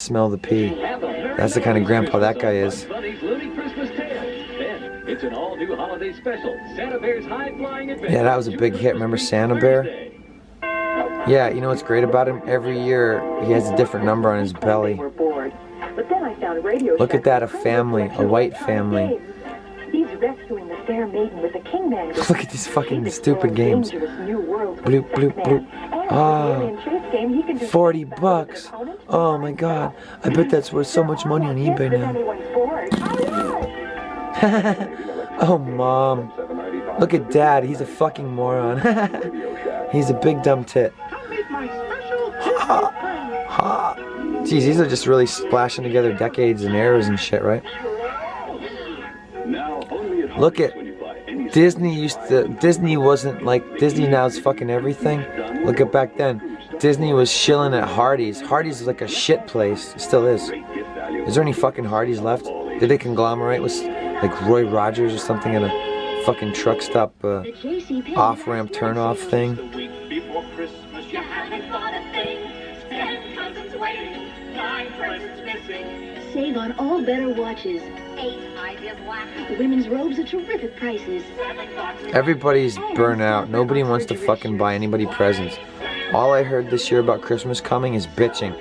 smell the pee. That's the kind of grandpa that guy is. It's an all-new holiday special. Santa Bear's high-flying adventure. Yeah, that was a big hit. Remember Santa Bear? Yeah, you know what's great about him? Every year he has a different number on his belly. Look at that, a family, a white family. Look at these fucking stupid games. Bloop, bloop, bloop. Oh, $40. Oh my god. I bet that's worth so much money on eBay now. Oh, Mom. Look at Dad. He's a fucking moron. He's a big dumb tit. Jeez, these are just really splashing together decades and eras and shit, right? Look at Disney wasn't like Disney now is fucking everything. Look at back then. Disney was chilling at Hardee's. Hardee's is like a shit place. It still is. Is there any fucking Hardee's left? Did they conglomerate with like Roy Rogers or something at a fucking truck stop off-ramp turn-off thing? Save on all better watches. Women's robes at terrific prices. Everybody's burnt out. Nobody wants to fucking buy anybody presents. All I heard this year about Christmas coming is bitching.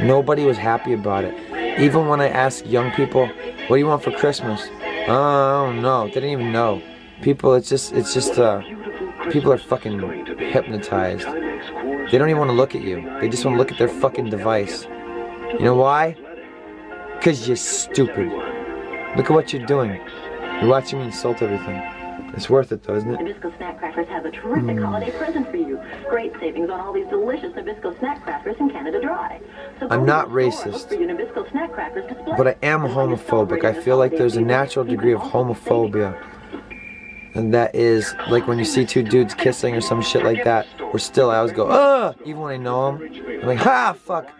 Nobody was happy about it. Even when I asked young people, what do you want for Christmas? I don't know. They didn't even know. People, it's just, people are fucking hypnotized. They don't even want to look at you. They just want to look at their fucking device. You know why? Because you're stupid. Look at what you're doing. You're watching me insult everything. It's worth it though, isn't it? Nabisco Snack Crackers has a terrific holiday present for you. Great savings on all these delicious Nabisco Snack Crackers in Canada Dry. So I'm not racist, but I am homophobic. I feel like there's a natural degree of homophobia. And that is, like when you see two dudes kissing or some shit like that, or still I always go, ugh! Even when I know them, I'm like, ha, fuck!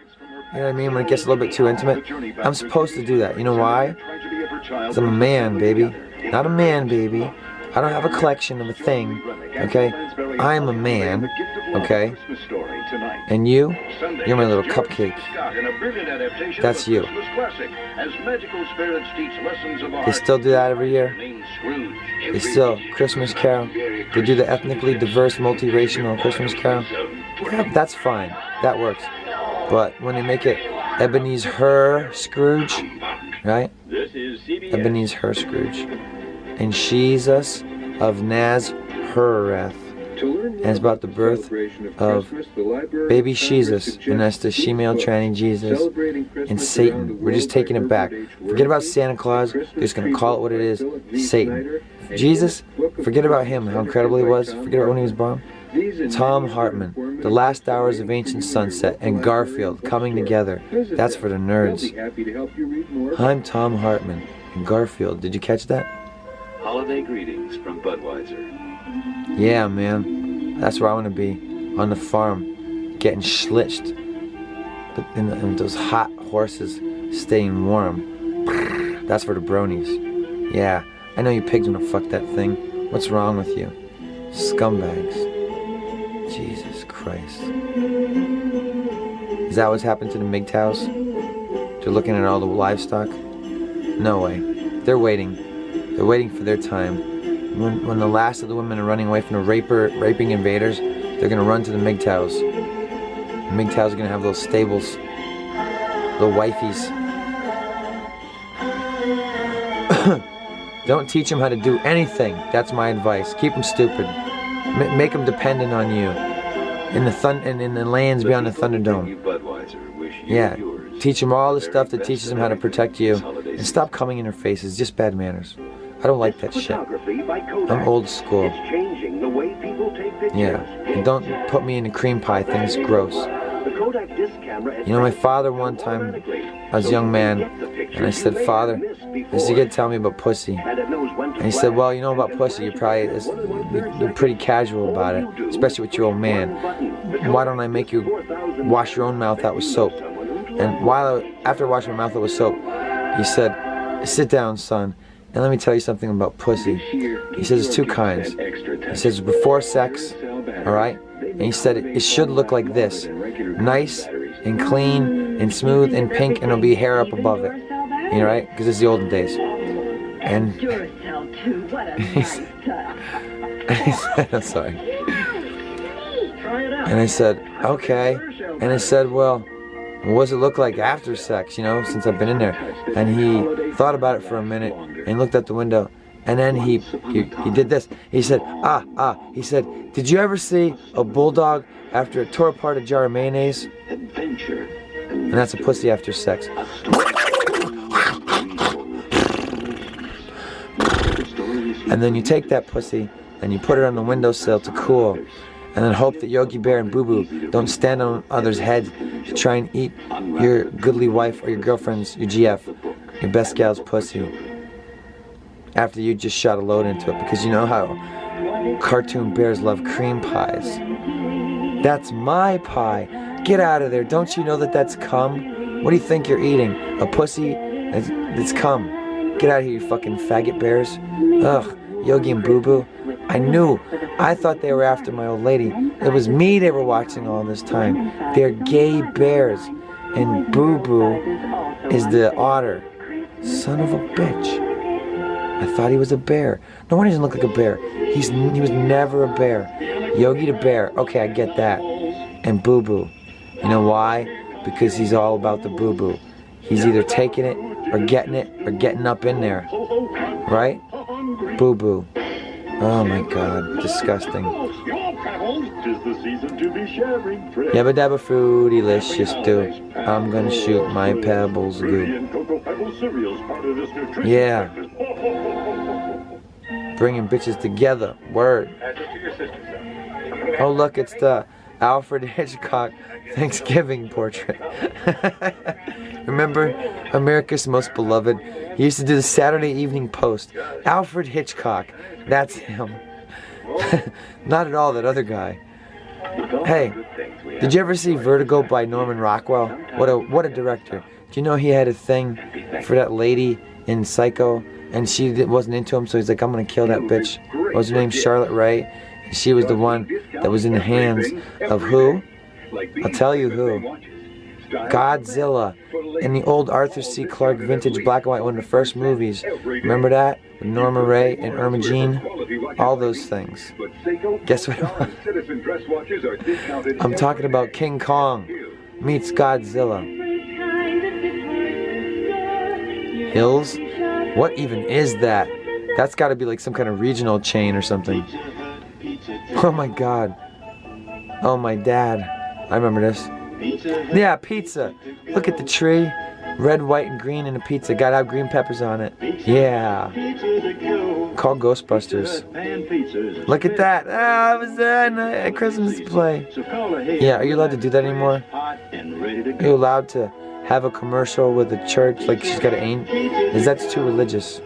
You know what I mean? When it gets a little bit too intimate, I'm supposed to do that. You know why? Because I'm a man, baby. Not a man, baby. I don't have a collection of a thing, okay? I'm a man, okay? And you're my little cupcake. That's you. They still do that every year? They still, Christmas Carol. They do the ethnically diverse, multiracial Christmas Carol. Yeah, that's fine. That works. But when they make it Ebenezer Scrooge, right? Ebenezer Scrooge. And Jesus of Nazareth. And it's about the birth of baby Jesus. And that's the she-male tranny Jesus. And Satan. We're just taking it back. Forget about Santa Claus. We're just going to call it what it is. Satan. Jesus, forget about him, how incredible he was. Forget about when he was born. Tom Hartman, The Last Hours of Ancient Sunset, and Garfield coming together. That's for the nerds. I'm Tom Hartman and Garfield. Did you catch that? Holiday greetings from Budweiser. Yeah, man. That's where I want to be. On the farm, getting schlitched. And those hot horses staying warm. That's for the bronies. Yeah, I know you pigs want to fuck that thing. What's wrong with you? Scumbags. Jesus Christ. Is that what's happened to the MGTOWs? They're looking at all the livestock? No way. They're waiting. They're waiting for their time. When the last of the women are running away from the raping invaders, they're gonna run to the MGTOWs. The MGTOWs are gonna have little stables. Little wifeys. Don't teach them how to do anything. That's my advice. Keep them stupid. Make them dependent on you. In the lands beyond the Thunderdome. Yeah. Teach them all the stuff that teaches them how to protect you. And stop coming in their faces. Just bad manners. I don't like that shit. I'm old school. Yeah. And don't put me in the cream pie thing. It's gross. You know, my father one time, I was a young man, and I said, Father, is you gonna tell me about pussy? And he said, well, you know about pussy, you're pretty casual about it, especially with your old man. Why don't I make you wash your own mouth out with soap? And after washing my mouth out with soap, he said, sit down, son, and let me tell you something about pussy. He says there's two kinds. He says before sex, all right? And he said it should look like this, nice and clean and smooth and pink, and there'll be hair up above it. You know, right? Because it's the olden days. And he said, I'm sorry. And I said, okay. And I said, well, what does it look like after sex, you know, since I've been in there? And he thought about it for a minute and looked out the window. And then he did this. He said, he said, did you ever see a bulldog after it tore apart a jar of mayonnaise? And that's a pussy after sex. And then you take that pussy and you put it on the windowsill to cool. And then hope that Yogi Bear and Boo Boo don't stand on others' heads to try and eat your goodly wife or your girlfriend's, your GF, your best gal's pussy. After you just shot a load into it, because you know how cartoon bears love cream pies. That's my pie. Get out of there. Don't you know that that's cum? What do you think you're eating? A pussy? It's cum. Get out of here, you fucking faggot bears. Ugh, Yogi and Boo Boo. I thought they were after my old lady. It was me they were watching all this time. They're gay bears. And Boo Boo is the otter. Son of a bitch. I thought he was a bear. No wonder he doesn't look like a bear. He was never a bear. Yogi the bear. Okay, I get that. And Boo Boo. You know why? Because he's all about the Boo Boo. He's either taking it or getting up in there. Right? Boo Boo. Oh my God, disgusting. Yabba dabba fruity-licious stew. I'm gonna shoot my pebbles goo. Yeah. Bringing bitches together. Word. Oh look, it's the Alfred Hitchcock Thanksgiving portrait. Remember America's Most Beloved? He used to do the Saturday Evening Post. Alfred Hitchcock. That's him. Not at all that other guy. Hey, did you ever see Vertigo by Norman Rockwell? What a director. Do you know he had a thing for that lady in Psycho? And she wasn't into him, so he's like, I'm gonna kill that bitch. What was her name? Charlotte Ray. She was the one that was in the hands of who? I'll tell you who. Godzilla. In the old Arthur C. Clarke vintage black and white, one of the first movies. Remember that? With Norma Ray and Irma Jean? All those things. Guess what it was? I'm talking about King Kong meets Godzilla. Hills? What even is that? That's got to be like some kind of regional chain or something. Oh my God. Oh my dad. I remember this. Yeah, pizza. Look at the tree. Red, white, and green in a pizza. Gotta have green peppers on it. Yeah. Call Ghostbusters. Look at that. Ah, it was a Christmas play. Yeah, are you allowed to do that anymore? Are you allowed to have a commercial with a church like she's got an ain't? Is that too religious?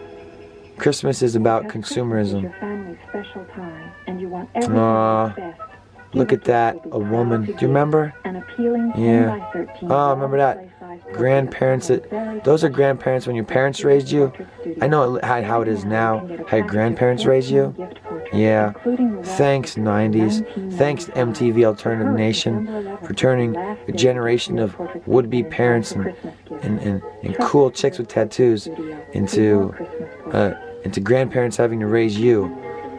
Christmas is about consumerism. Look at that, a woman. Do you remember? Yeah. Oh, remember that. Grandparents, those are grandparents when your parents raised you. I know how it is now, how your grandparents raised you. Yeah. Thanks, 90s. Thanks, MTV Alternative Nation, for turning a generation of would-be parents and cool chicks with tattoos into grandparents having to raise you.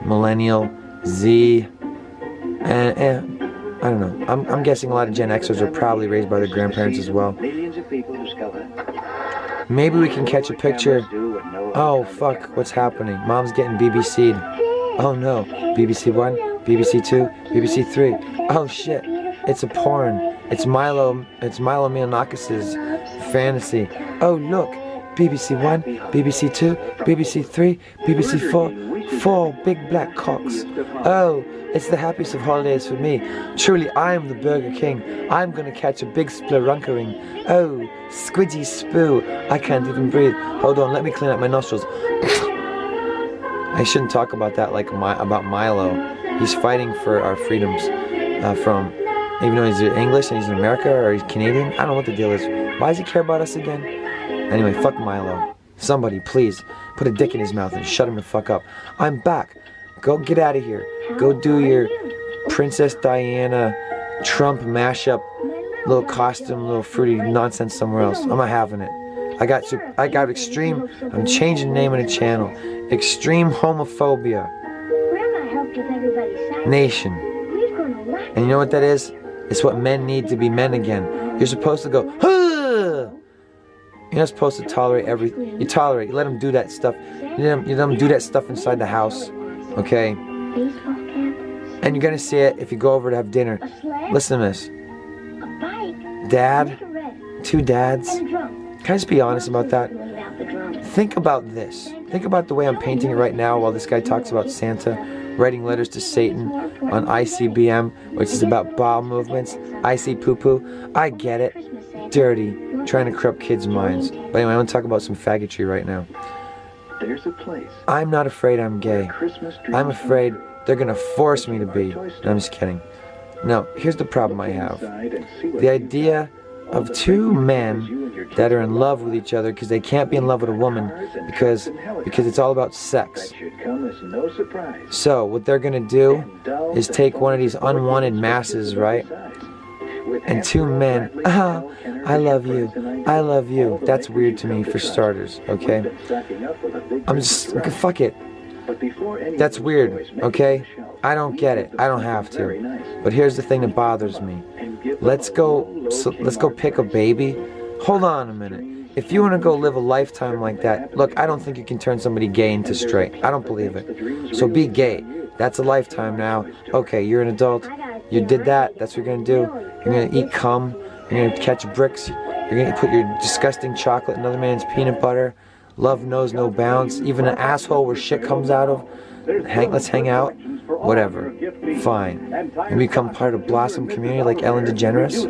Millennial, Z, and I don't know. I'm guessing a lot of Gen Xers are probably raised by their grandparents as well. Maybe we can catch a picture. Oh fuck, what's happening? Mom's getting BBC'd. Oh no. BBC 1, BBC 2, BBC 3. Oh shit. It's a porn. It's Milo Mianakis' fantasy. Oh look. BBC 1, BBC 2, BBC 3, BBC 4. 4 big black cocks. Oh, it's the happiest of holidays for me. Truly, I am the Burger King. I'm gonna catch a big splurunkering. Oh, squidgy spoo. I can't even breathe. Hold on, let me clean up my nostrils. I shouldn't talk about that like about Milo. He's fighting for our freedoms from, even though he's English and he's in America or he's Canadian. I don't know what the deal is. Why does he care about us again? Anyway, fuck Milo. Somebody, please, put a dick in his mouth and shut him the fuck up. I'm back. Go get out of here. Go do your Princess Diana Trump mashup little costume, little fruity nonsense somewhere else. I'm not having it. I got extreme. I'm changing the name of the channel. Extreme homophobia nation. And you know what that is? It's what men need to be men again. You're supposed to go, huh! You're not supposed to tolerate everything. You tolerate. You let them do that stuff. You let them do that stuff inside the house. Okay? And you're gonna see it if you go over to have dinner. Listen to this. Dad, two dads. Can I just be honest about that? Think about this. Think about the way I'm painting it right now while this guy talks about Santa writing letters to Satan on ICBM, which is about bowel movements. I see poo-poo. I get it. Dirty. Trying to corrupt kids' minds. But anyway, I want to talk about some faggotry right now. There's a place. I'm not afraid I'm gay. I'm afraid they're going to force me to be. No, I'm just kidding. Now, here's the problem I have. The idea of two men that are in love with each other because they can't be in love with a woman because it's all about sex. So what they're gonna do is take one of these unwanted masses, right? And two men, I love you. That's weird to me for starters, okay? I'm just, fuck it. That's weird, okay? I don't get it. I don't have to. But here's the thing that bothers me. Let's go pick a baby. Hold on a minute. If you want to go live a lifetime like that, look, I don't think you can turn somebody gay into straight. I don't believe it. So be gay. That's a lifetime now. Okay, you're an adult. You did that. That's what you're going to do. You're going to eat cum. You're going to catch bricks. You're going to put your disgusting chocolate in another man's peanut butter. Love knows no bounds. Even an asshole where shit comes out of. Let's hang out. Whatever. Fine. You become part of Blossom community like Ellen DeGeneres?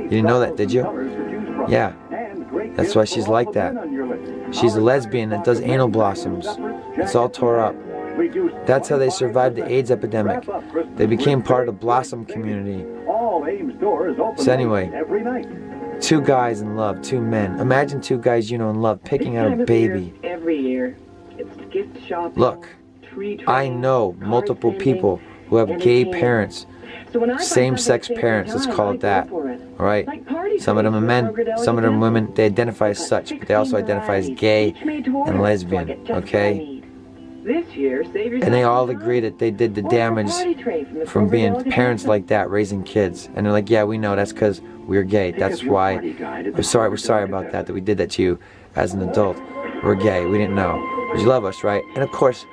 You didn't know that, did you? Yeah. That's why she's like that. She's a lesbian that does anal blossoms. It's all tore up. That's how they survived the AIDS epidemic. They became part of the Blossom community. So anyway, two guys in love, two men. Imagine two guys you know in love picking out a baby. Every year, it's gift shopping. Look, I know multiple people who have gay parents, same-sex parents, let's call it that, alright? Some of them are men, some of them are women, they identify as such, but they also identify as gay and lesbian, okay? And they all agree that they did the damage from being parents like that, raising kids. And they're like, yeah, we know, that's because we're gay, that's why, we're sorry about that we did that to you as an adult. We're gay, we didn't know. But you love us, right? And of course,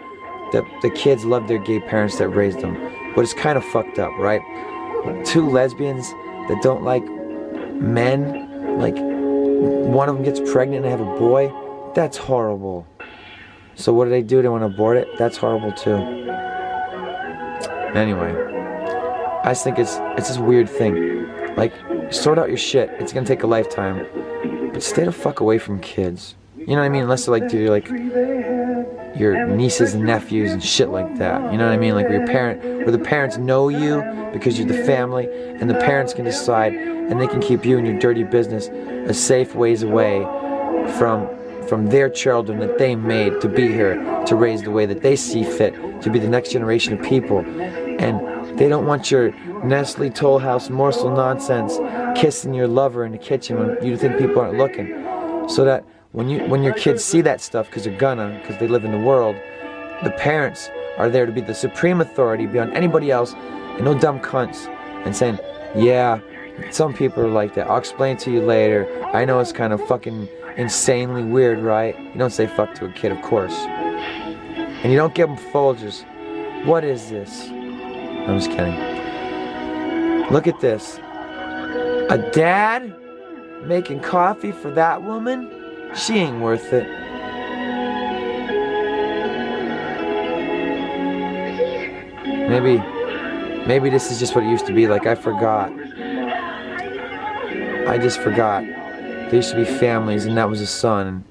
the kids love their gay parents that raised them. But it's kind of fucked up, right? Two lesbians that don't like men, like one of them gets pregnant and have a boy, that's horrible. So what do? They want to abort it? That's horrible too. Anyway, I just think it's this weird thing. Like, sort out your shit. It's gonna take a lifetime. But stay the fuck away from kids. You know what I mean? Unless they're like your nieces and nephews and shit like that. You know what I mean? Like where the parents know you because you're the family, and the parents can decide, and they can keep you and your dirty business a safe ways away from their children that they made to be here to raise the way that they see fit to be the next generation of people. And they don't want your Nestle Toll House morsel nonsense kissing your lover in the kitchen when you think people aren't looking. So that when your kids see that stuff, because they live in the world, the parents are there to be the supreme authority beyond anybody else, and no dumb cunts, and saying, yeah, some people are like that. I'll explain to you later. I know it's kind of fucking insanely weird, right? You don't say fuck to a kid, of course. And you don't give them Folgers. What is this? I'm just kidding. Look at this. A dad making coffee for that woman? She ain't worth it. Maybe this is just what it used to be like. I forgot. I just forgot. There used to be families, and that was a son.